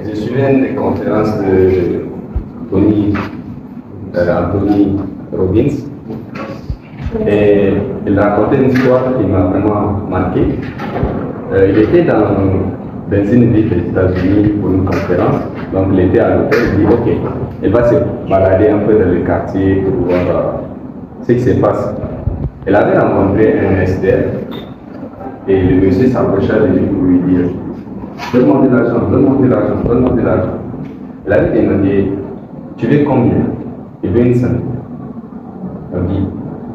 Je suivais une conférence de Anthony Robbins et il racontait une histoire qui m'a vraiment marqué. Il était dans une ville des États-Unis pour une conférence, donc il était à l'hôtel, il dit ok, il va se balader un peu dans le quartier pour voir ce qui se passe. Il avait rencontré un SDF et le monsieur s'approcha de lui pour lui dire donne-moi de l'argent, donne-moi de l'argent, donne-moi de l'argent. Il avait demandé tu veux combien? Il veut une centime. Il dit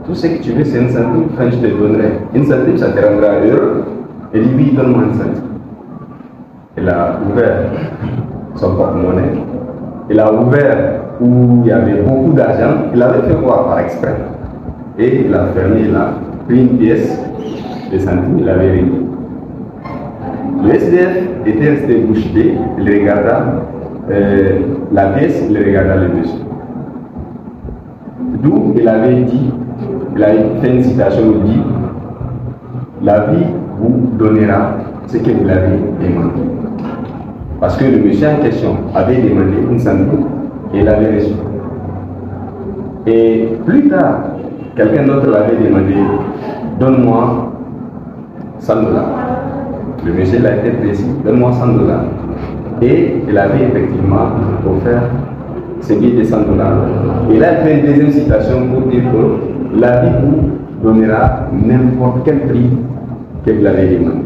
tout ce que tu veux c'est une centime, quand je te donnerai une centime, ça te rendra heureux. Il dit oui, donne-moi une centime. Il a ouvert son porte-monnaie, il a ouvert où il y avait beaucoup d'argent, il avait fait voir par exprès. Et il a fermé, il a pris une pièce de centime, il avait remis. Le SDF était resté bouche bée, il regarda la pièce, il regarda le monsieur. D'où il avait dit, il a fait une citation, il dit la vie vous donnera ce que vous l'avez demandé. Parce que le monsieur en question avait demandé une centime et il avait reçu. Et plus tard, quelqu'un d'autre l'avait demandé donne-moi 100 $. Le monsieur l'a été précis, donne-moi 100 $. Et il avait effectivement offert ce billet de 100 $. Et là, il fait une deuxième citation pour dire que la vie vous donnera n'importe quel prix que vous l'avez demandé.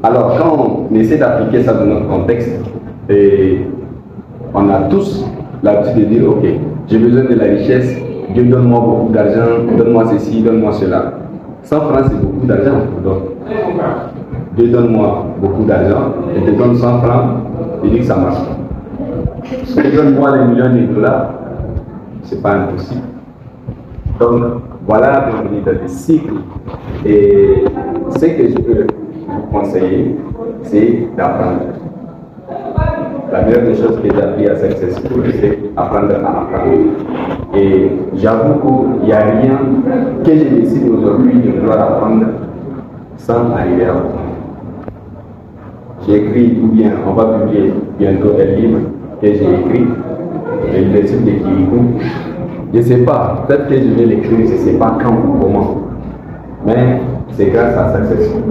Alors, quand on essaie d'appliquer ça dans notre contexte, et on a tous l'habitude de dire ok, j'ai besoin de la richesse, Dieu donne-moi beaucoup d'argent, donne-moi ceci, donne-moi cela. 100 francs, c'est beaucoup d'argent pour d'autres. Dieu donne-moi beaucoup d'argent, et te donne 100 francs, il dit que ça marche. Donne-moi les millions de dollars, c'est pas impossible. Donc, voilà, on est dans des cycles. Et ce que je peux vous conseiller, c'est d'apprendre. La meilleure des choses que j'ai appris à Success School, c'est apprendre à apprendre. Et j'avoue qu'il n'y a rien que je décide aujourd'hui de vouloir apprendre sans arriver à apprendre. J'ai écrit, ou bien on va publier bientôt un livre que j'ai écrit, le leadership de Kirikou. Je ne sais pas, peut-être que je vais l'écrire, je ne sais pas quand ou comment. Mais c'est grâce à Success School.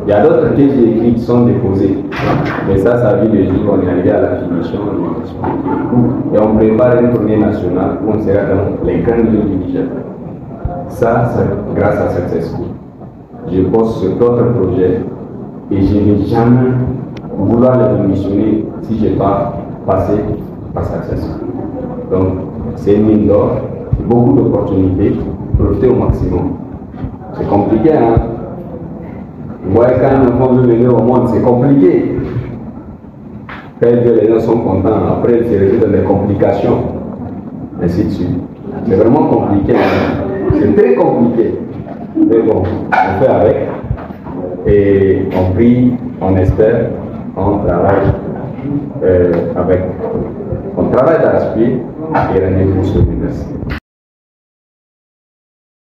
Il y a d'autres que j'ai écrits qui sont déposés. Mais ça a vu le jour, on est arrivé à la finition. Et on prépare une tournée nationale où on sera dans les grandes villes du Niger. Ça, c'est grâce à Success School. Je bosse sur d'autres projets et je ne vais jamais vouloir les démissionner si je n'ai pas passé par Success School. Donc, c'est une mine d'or, beaucoup d'opportunités, profitez au maximum. C'est compliqué, hein? Vous voyez, quand un enfant veut venir au monde, c'est compliqué. Quand les gens sont contents, après ils se retrouvent dans des complications, ainsi de suite. C'est vraiment compliqué, hein? C'est très compliqué. Mais bon, on fait avec. Et on prie, on espère, on travaille avec. On travaille d'arrache-pied et rendez-vous sur l'université.